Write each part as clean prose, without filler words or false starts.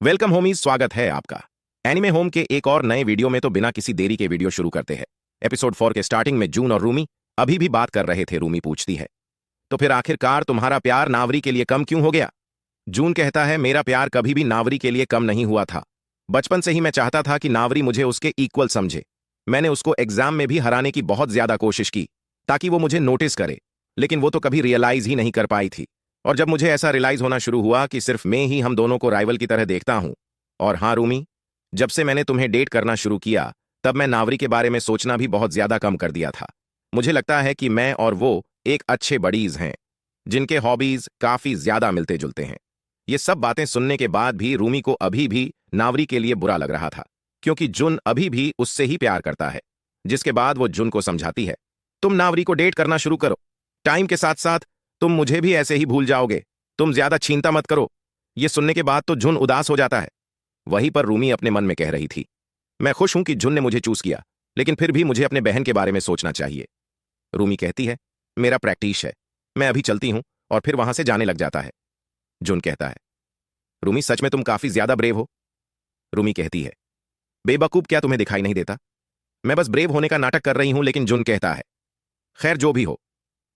Welcome homies, स्वागत है आपका एनिमे होम के एक और नए वीडियो में। तो बिना किसी देरी के वीडियो शुरू करते हैं। एपिसोड 4 के स्टार्टिंग में जून और रूमी अभी भी बात कर रहे थे। रूमी पूछती है, तो फिर आखिरकार तुम्हारा प्यार नावरी के लिए कम क्यों हो गया? जून कहता है, मेरा प्यार कभी भी नावरी के लिए कम नहीं हुआ था। बचपन से ही मैं चाहता था कि नावरी मुझे उसके इक्वल समझे। मैंने उसको एग्जाम में भी हराने की बहुत ज्यादा कोशिश की ताकि वो मुझे नोटिस करे, लेकिन वो तो कभी रियलाइज ही नहीं कर पाई थी। और जब मुझे ऐसा रियलाइज होना शुरू हुआ कि सिर्फ मैं ही हम दोनों को राइवल की तरह देखता हूं। और हाँ रूमी, जब से मैंने तुम्हें डेट करना शुरू किया तब मैं नावरी के बारे में सोचना भी बहुत ज्यादा कम कर दिया था। मुझे लगता है कि मैं और वो एक अच्छे बडीज हैं जिनके हॉबीज काफी ज्यादा मिलते जुलते हैं। ये सब बातें सुनने के बाद भी रूमी को अभी भी नावरी के लिए बुरा लग रहा था, क्योंकि जुन अभी भी उससे ही प्यार करता है। जिसके बाद वो जुन को समझाती है, तुम नावरी को डेट करना शुरू करो। टाइम के साथ साथ तुम मुझे भी ऐसे ही भूल जाओगे। तुम ज्यादा छीनता मत करो। ये सुनने के बाद तो जुन उदास हो जाता है। वहीं पर रूमी अपने मन में कह रही थी, मैं खुश हूं कि जुन ने मुझे चूज किया, लेकिन फिर भी मुझे अपने बहन के बारे में सोचना चाहिए। रूमी कहती है, मेरा प्रैक्टिस है, मैं अभी चलती हूं। और फिर वहां से जाने लग जाता है। जुन कहता है, रूमी सच में तुम काफी ज्यादा ब्रेव हो। रूमी कहती है, बेवकूफ, क्या तुम्हें दिखाई नहीं देता? मैं बस ब्रेव होने का नाटक कर रही हूं। लेकिन जुन कहता है, खैर जो भी हो,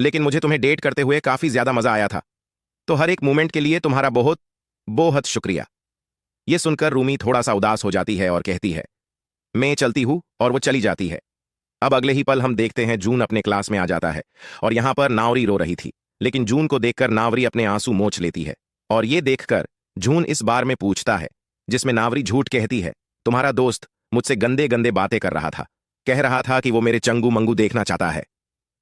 लेकिन मुझे तुम्हें डेट करते हुए काफी ज्यादा मजा आया था। तो हर एक मोमेंट के लिए तुम्हारा बहुत बहुत शुक्रिया। यह सुनकर रूमी थोड़ा सा उदास हो जाती है और कहती है, मैं चलती हूं। और वो चली जाती है। अब अगले ही पल हम देखते हैं जून अपने क्लास में आ जाता है और यहां पर नावरी रो रही थी। लेकिन जून को देखकर नावरी अपने आंसू मोच लेती है। और ये देखकर जून इस बार में पूछता है, जिसमें नावरी झूठ कहती है, तुम्हारा दोस्त मुझसे गंदे गंदे बातें कर रहा था, कह रहा था कि वो मेरे चंगू मंगू देखना चाहता है।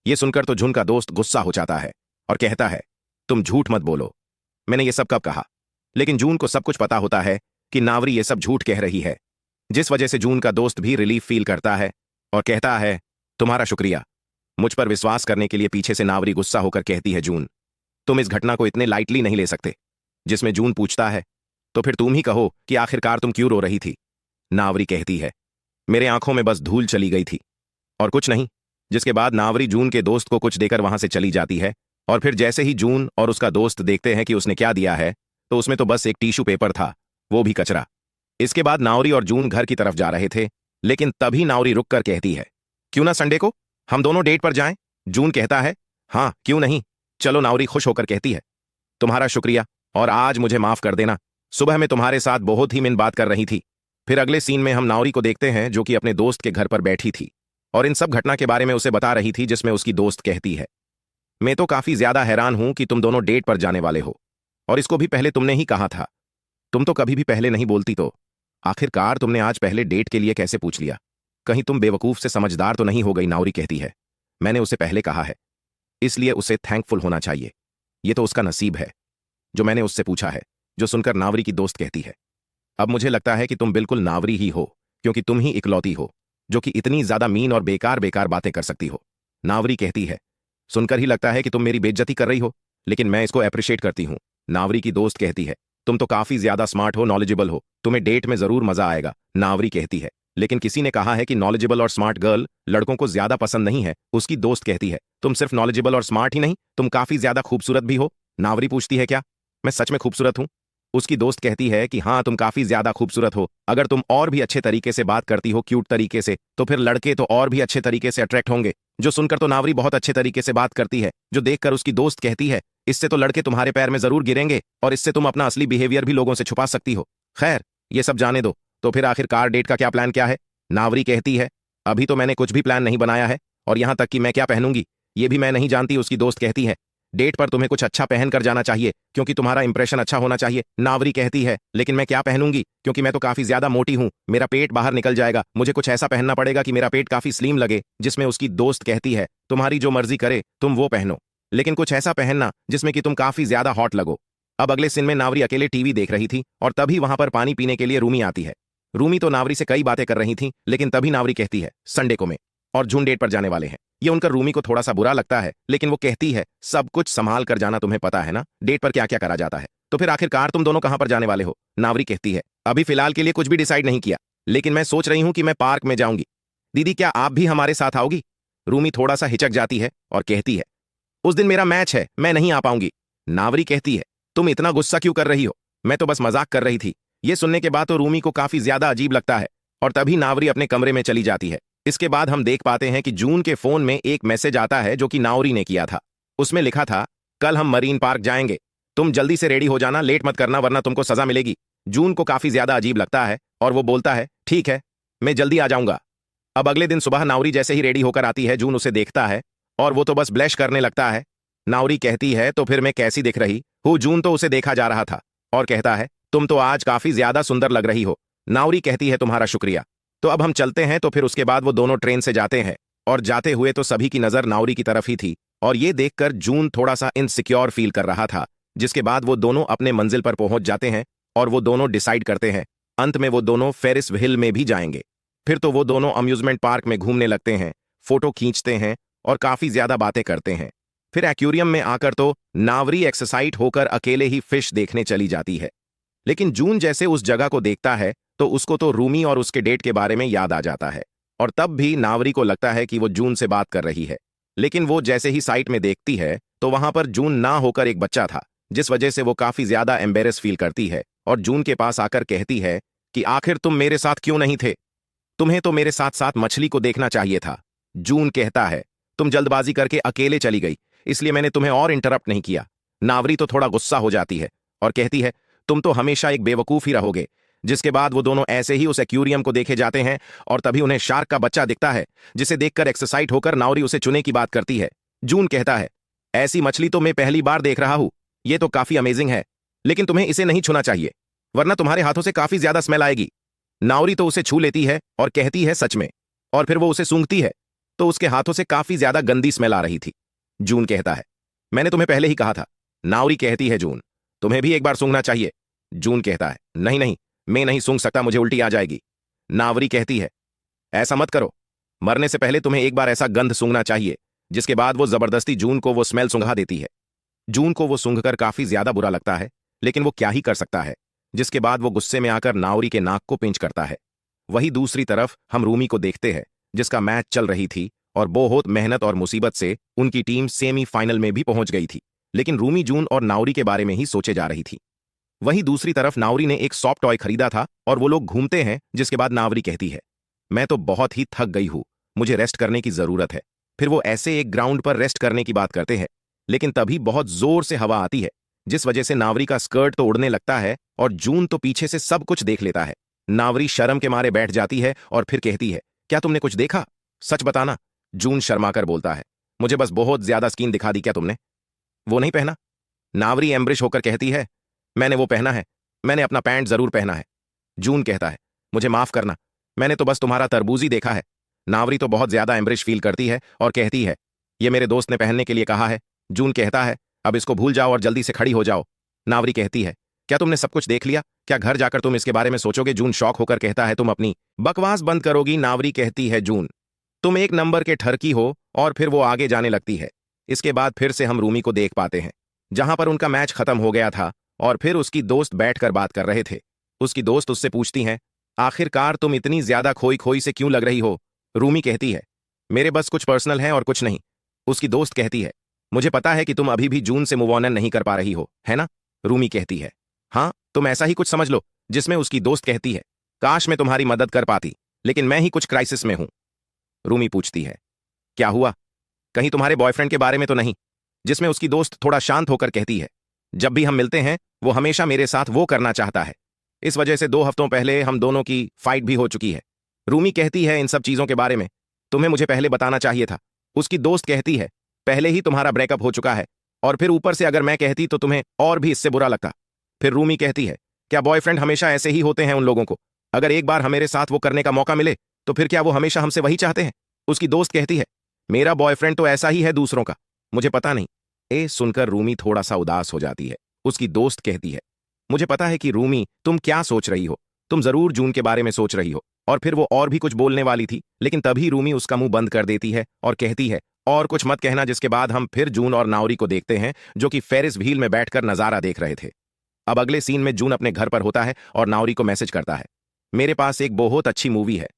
ये सुनकर तो जून का दोस्त गुस्सा हो जाता है और कहता है, तुम झूठ मत बोलो, मैंने ये सब कब कहा? लेकिन जून को सब कुछ पता होता है कि नावरी ये सब झूठ कह रही है, जिस वजह से जून का दोस्त भी रिलीफ फील करता है और कहता है, तुम्हारा शुक्रिया। मुझ पर विश्वास करने के लिए। पीछे से नावरी गुस्सा होकर कहती है, जून तुम इस घटना को इतने लाइटली नहीं ले सकते। जिसमें जून पूछता है, तो फिर तुम ही कहो कि आखिरकार तुम क्यों रो रही थी? नावरी कहती है, मेरे आंखों में बस धूल चली गई थी और कुछ नहीं। जिसके बाद नावरी जून के दोस्त को कुछ देकर वहां से चली जाती है। और फिर जैसे ही जून और उसका दोस्त देखते हैं कि उसने क्या दिया है, तो उसमें तो बस एक टिश्यू पेपर था, वो भी कचरा। इसके बाद नावरी और जून घर की तरफ जा रहे थे, लेकिन तभी नावरी रुक कर कहती है, क्यों ना संडे को हम दोनों डेट पर जाएं? जून कहता है, हाँ क्यों नहीं, चलो। नावरी खुश होकर कहती है, तुम्हारा शुक्रिया और आज मुझे माफ कर देना। सुबह में तुम्हारे साथ बहुत ही मिन बात कर रही थी। फिर अगले सीन में हम नावरी को देखते हैं जो कि अपने दोस्त के घर पर बैठी थी और इन सब घटना के बारे में उसे बता रही थी, जिसमें उसकी दोस्त कहती है, मैं तो काफी ज्यादा हैरान हूं कि तुम दोनों डेट पर जाने वाले हो, और इसको भी पहले तुमने ही कहा था। तुम तो कभी भी पहले नहीं बोलती, तो आखिरकार तुमने आज पहले डेट के लिए कैसे पूछ लिया? कहीं तुम बेवकूफ से समझदार तो नहीं हो गई? नावरी कहती है, मैंने उसे पहले कहा है, इसलिए उसे थैंकफुल होना चाहिए। ये तो उसका नसीब है जो मैंने उससे पूछा है। जो सुनकर नावरी की दोस्त कहती है, अब मुझे लगता है कि तुम बिल्कुल नावरी ही हो, क्योंकि तुम ही इकलौती हो जो कि इतनी ज्यादा मीन और बेकार बेकार बातें कर सकती हो। नावरी कहती है, सुनकर ही लगता है कि तुम मेरी बेइज्जती कर रही हो, लेकिन मैं इसको अप्रिशिएट करती हूं। नावरी की दोस्त कहती है, तुम तो काफी ज्यादा स्मार्ट हो, नॉलेजेबल हो, तुम्हें डेट में जरूर मजा आएगा। नावरी कहती है, लेकिन किसी ने कहा है कि नॉलेजेबल और स्मार्ट गर्ल लड़कों को ज्यादा पसंद नहीं है। उसकी दोस्त कहती है, तुम सिर्फ नॉलेजेबल और स्मार्ट ही नहीं, तुम काफी ज्यादा खूबसूरत भी हो। नावरी पूछती है, क्या मैं सच में खूबसूरत हूं? उसकी दोस्त कहती है कि हाँ, तुम काफी ज्यादा खूबसूरत हो। अगर तुम और भी अच्छे तरीके से बात करती हो, क्यूट तरीके से, तो फिर लड़के तो और भी अच्छे तरीके से अट्रैक्ट होंगे। जो सुनकर तो नावरी बहुत अच्छे तरीके से बात करती है, जो देखकर उसकी दोस्त कहती है, इससे तो लड़के तुम्हारे पैर में जरूर गिरेंगे और इससे तुम अपना असली बिहेवियर भी लोगों से छुपा सकती हो। खैर, ये सब जाने दो। तो फिर आखिरकार डेट का क्या प्लान क्या है? नावरी कहती है, अभी तो मैंने कुछ भी प्लान नहीं बनाया है, और यहां तक कि मैं क्या पहनूंगी ये भी मैं नहीं जानती। उसकी दोस्त कहती है, डेट पर तुम्हें कुछ अच्छा पहन कर जाना चाहिए, क्योंकि तुम्हारा इंप्रेशन अच्छा होना चाहिए। नावरी कहती है, लेकिन मैं क्या पहनूंगी, क्योंकि मैं तो काफी ज्यादा मोटी हूं, मेरा पेट बाहर निकल जाएगा। मुझे कुछ ऐसा पहनना पड़ेगा कि मेरा पेट काफी स्लिम लगे। जिसमें उसकी दोस्त कहती है, तुम्हारी जो मर्जी करे तुम वो पहनो, लेकिन कुछ ऐसा पहनना जिसमें कि तुम काफी ज्यादा हॉट लगो। अब अगले सीन में नावरी अकेले टीवी देख रही थी और तभी वहां पर पानी पीने के लिए रूमी आती है। रूमी तो नावरी से कई बातें कर रही थी, लेकिन तभी नावरी कहती है, संडे को मैं और जून डेट पर जाने वाले हैं। ये उनकर रूमी को थोड़ा सा बुरा लगता है, लेकिन वो कहती है, सब कुछ संभाल कर जाना, तुम्हें पता है ना डेट पर क्या क्या करा जाता है। तो फिर आखिरकार तुम दोनों कहां पर जाने वाले हो? नावरी कहती है, अभी फिलहाल के लिए कुछ भी डिसाइड नहीं किया, लेकिन मैं सोच रही हूं कि मैं पार्क में जाऊंगी। दीदी, क्या आप भी हमारे साथ आओगी? रूमी थोड़ा सा हिचक जाती है और कहती है, उस दिन मेरा मैच है, मैं नहीं आ पाऊंगी। नावरी कहती है, तुम इतना गुस्सा क्यों कर रही हो? मैं तो बस मजाक कर रही थी। ये सुनने के बाद तो रूमी को काफी ज्यादा अजीब लगता है और तभी नावरी अपने कमरे में चली जाती है। इसके बाद हम देख पाते हैं कि जून के फोन में एक मैसेज आता है जो कि नावरी ने किया था। उसमें लिखा था, कल हम मरीन पार्क जाएंगे, तुम जल्दी से रेडी हो जाना, लेट मत करना वरना तुमको सजा मिलेगी। जून को काफी ज्यादा अजीब लगता है और वो बोलता है, ठीक है, मैं जल्दी आ जाऊंगा। अब अगले दिन सुबह नावरी जैसे ही रेडी होकर आती है, जून उसे देखता है और वो तो बस ब्लश करने लगता है। नावरी कहती है, तो फिर मैं कैसी दिख रही हूँ? जून तो उसे देखा जा रहा था और कहता है, तुम तो आज काफी ज्यादा सुंदर लग रही हो। नावरी कहती है, तुम्हारा शुक्रिया। तो अब हम चलते हैं। तो फिर उसके बाद वो दोनों ट्रेन से जाते हैं और जाते हुए तो सभी की नजर नावरी की तरफ ही थी और ये देखकर जून थोड़ा सा इनसिक्योर फील कर रहा था। जिसके बाद वो दोनों अपने मंजिल पर पहुंच जाते हैं और वो दोनों डिसाइड करते हैं अंत में वो दोनों फेरिस व्हील में भी जाएंगे। फिर तो वो दोनों अम्यूजमेंट पार्क में घूमने लगते हैं, फोटो खींचते हैं और काफी ज्यादा बातें करते हैं। फिर एक्वेरियम में आकर तो नावरी एक्सरसाइज होकर अकेले ही फिश देखने चली जाती है। लेकिन जून जैसे उस जगह को देखता है तो उसको तो रूमी और उसके डेट के बारे में याद आ जाता है और तब भी नावरी को लगता है कि वो जून से बात कर रही है। लेकिन वो जैसे ही साइट में देखती है तो वहां पर जून ना होकर एक बच्चा था, जिस वजह से वो काफी ज्यादा एम्बेरस फील करती है और जून के पास आकर कहती है कि आखिर तुम मेरे साथ क्यों नहीं थे? तुम्हें तो मेरे साथ साथ मछली को देखना चाहिए था। जून कहता है, तुम जल्दबाजी करके अकेले चली गई, इसलिए मैंने तुम्हें और इंटरप्ट नहीं किया। नावरी तो थोड़ा गुस्सा हो जाती है और कहती है, तुम तो हमेशा एक बेवकूफ ही रहोगे। जिसके बाद वो दोनों ऐसे ही उस एक्वेरियम को देखे जाते हैं और तभी उन्हें शार्क का बच्चा दिखता है, जिसे देखकर एक्सरसाइज होकर नावरी उसे चुने की बात करती है। जून कहता है, ऐसी मछली तो मैं पहली बार देख रहा हूं, ये तो काफी अमेजिंग है, लेकिन तुम्हें इसे नहीं छूना चाहिए वरना तुम्हारे हाथों से काफी ज्यादा स्मेल आएगी। नावरी तो उसे छू लेती है और कहती है, सच में? और फिर वो उसे सूंघती है तो उसके हाथों से काफी ज्यादा गंदी स्मेल आ रही थी। जून कहता है, मैंने तुम्हें पहले ही कहा था। नावरी कहती है, जून तुम्हें भी एक बार सूंघना चाहिए। जून कहता है, नहीं नहीं, मैं नहीं सूंघ सकता, मुझे उल्टी आ जाएगी। नावरी कहती है, ऐसा मत करो, मरने से पहले तुम्हें एक बार ऐसा गंध सूंघना चाहिए। जिसके बाद वो जबरदस्ती जून को वो स्मेल सूंघा देती है। जून को वो सूंघकर काफी ज्यादा बुरा लगता है, लेकिन वो क्या ही कर सकता है। जिसके बाद वो गुस्से में आकर नावरी के नाक को पिंच करता है। वही दूसरी तरफ हम रूमी को देखते हैं, जिसका मैच चल रही थी और बहुत मेहनत और मुसीबत से उनकी टीम सेमीफाइनल में भी पहुंच गई थी, लेकिन रूमी जून और नावरी के बारे में ही सोचे जा रही थी। वहीं दूसरी तरफ नावरी ने एक सॉफ्ट टॉय खरीदा था और वो लोग घूमते हैं। जिसके बाद नावरी कहती है, मैं तो बहुत ही थक गई हूं, मुझे रेस्ट करने की जरूरत है। फिर वो ऐसे एक ग्राउंड पर रेस्ट करने की बात करते हैं, लेकिन तभी बहुत जोर से हवा आती है, जिस वजह से नावरी का स्कर्ट तो उड़ने लगता है और जून तो पीछे से सब कुछ देख लेता है। नावरी शर्म के मारे बैठ जाती है और फिर कहती है, क्या तुमने कुछ देखा? सच बताना। जून शर्माकर बोलता है, मुझे बस बहुत ज्यादा स्किन दिखा दी क्या तुमने? वो नहीं पहना? नावरी एम्ब्रिश होकर कहती है, मैंने वो पहना है, मैंने अपना पैंट जरूर पहना है। जून कहता है, मुझे माफ करना, मैंने तो बस तुम्हारा तरबूजी देखा है। नावरी तो बहुत ज्यादा एम्ब्रिश फील करती है और कहती है, ये मेरे दोस्त ने पहनने के लिए कहा है। जून कहता है, अब इसको भूल जाओ और जल्दी से खड़ी हो जाओ। नावरी कहती है, क्या तुमने सब कुछ देख लिया? क्या घर जाकर तुम इसके बारे में सोचोगे? जून शौक होकर कहता है, तुम अपनी बकवास बंद करोगी? नावरी कहती है, जून तुम एक नंबर के ठरकी हो। और फिर वो आगे जाने लगती है। इसके बाद फिर से हम रूमी को देख पाते हैं, जहां पर उनका मैच खत्म हो गया था और फिर उसकी दोस्त बैठकर बात कर रहे थे। उसकी दोस्त उससे पूछती हैं, आखिरकार तुम इतनी ज्यादा खोई खोई से क्यों लग रही हो? रूमी कहती है, मेरे बस कुछ पर्सनल है और कुछ नहीं। उसकी दोस्त कहती है, मुझे पता है कि तुम अभी भी जून से मूव ऑन नहीं कर पा रही हो, है ना? रूमी कहती है, हाँ, तुम ऐसा ही कुछ समझ लो। जिसमें उसकी दोस्त कहती है, काश मैं तुम्हारी मदद कर पाती, लेकिन मैं ही कुछ क्राइसिस में हूं। रूमी पूछती है, क्या हुआ? कहीं तुम्हारे बॉयफ्रेंड के बारे में तो नहीं? जिसमें उसकी दोस्त थोड़ा शांत होकर कहती है, जब भी हम मिलते हैं वो हमेशा मेरे साथ वो करना चाहता है। इस वजह से 2 हफ्तों पहले हम दोनों की फाइट भी हो चुकी है। रूमी कहती है, इन सब चीजों के बारे में तुम्हें मुझे पहले बताना चाहिए था। उसकी दोस्त कहती है, पहले ही तुम्हारा ब्रेकअप हो चुका है और फिर ऊपर से अगर मैं कहती तो तुम्हें और भी इससे बुरा लगता। फिर रूमी कहती है, क्या बॉयफ्रेंड हमेशा ऐसे ही होते हैं? उन लोगों को अगर एक बार हमारे साथ वो करने का मौका मिले तो फिर क्या वो हमेशा हमसे वही चाहते हैं? उसकी दोस्त कहती है, मेरा बॉयफ्रेंड तो ऐसा ही है दूसरों का, मुझे पता नहीं। सुनकर रूमी थोड़ा सा उदास हो जाती है। उसकी दोस्त कहती है, मुझे पता है कि रूमी तुम क्या सोच रही हो, तुम जरूर जून के बारे में सोच रही हो। और फिर वो और भी कुछ बोलने वाली थी, लेकिन तभी रूमी उसका मुंह बंद कर देती है और कहती है, और कुछ मत कहना। जिसके बाद हम फिर जून और नावरी को देखते हैं, जो कि फेरिस व्हील में बैठकर नजारा देख रहे थे। अब अगले सीन में जून अपने घर पर होता है और नावरी को मैसेज करता है, मेरे पास एक बहुत अच्छी मूवी है,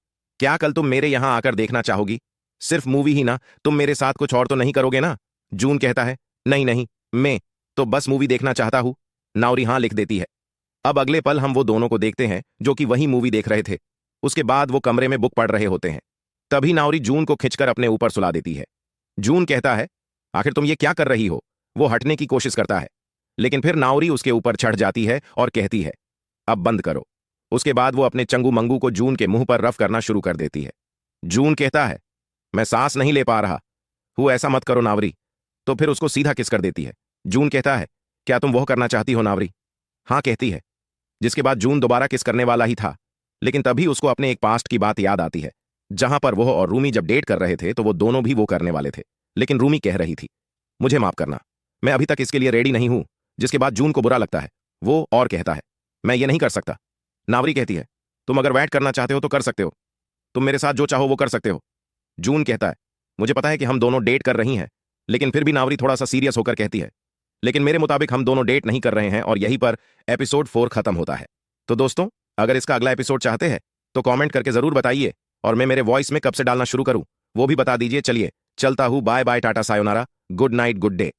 क्या कल तुम मेरे यहां आकर देखना चाहोगी? सिर्फ मूवी ही ना, तुम मेरे साथ कुछ और तो नहीं करोगे ना? जून कहता है, नहीं नहीं, मैं तो बस मूवी देखना चाहता हूं। नावरी हां लिख देती है। अब अगले पल हम वो दोनों को देखते हैं जो कि वही मूवी देख रहे थे। उसके बाद वो कमरे में बुक पढ़ रहे होते हैं। तभी नावरी जून को खिंचकर अपने ऊपर सुला देती है। जून कहता है, आखिर तुम ये क्या कर रही हो? वो हटने की कोशिश करता है, लेकिन फिर नावरी उसके ऊपर चढ़ जाती है और कहती है, अब बंद करो। उसके बाद वो अपने चंगू मंगू को जून के मुंह पर रफ करना शुरू कर देती है। जून कहता है, मैं सांस नहीं ले पा रहा हूं, ऐसा मत करो नावरी। तो फिर उसको सीधा किस कर देती है। जून कहता है, क्या तुम वो करना चाहती हो नावरी? हाँ कहती है। जिसके बाद जून दोबारा किस करने वाला ही था, लेकिन तभी उसको अपने एक पास्ट की बात याद आती है, जहां पर वो और रूमी जब डेट कर रहे थे तो वो दोनों भी वो करने वाले थे। लेकिन रूमी कह रही थी, मुझे माफ करना, मैं अभी तक इसके लिए रेडी नहीं हूं। जिसके बाद जून को बुरा लगता है। वो और कहता है, मैं ये नहीं कर सकता। नावरी कहती है, तुम अगर वेट करना चाहते हो तो कर सकते हो, तुम मेरे साथ जो चाहो वो कर सकते हो। जून कहता है, मुझे पता है कि हम दोनों डेट कर रही हैं, लेकिन फिर भी नावरी थोड़ा सा सीरियस होकर कहती है, लेकिन मेरे मुताबिक हम दोनों डेट नहीं कर रहे हैं। और यहीं पर एपिसोड 4 खत्म होता है। तो दोस्तों, अगर इसका अगला एपिसोड चाहते हैं तो कमेंट करके जरूर बताइए, और मैं मेरे वॉइस में कब से डालना शुरू करूं वो भी बता दीजिए। चलिए चलता हूं, bye bye, tata sayonara, good night, good day.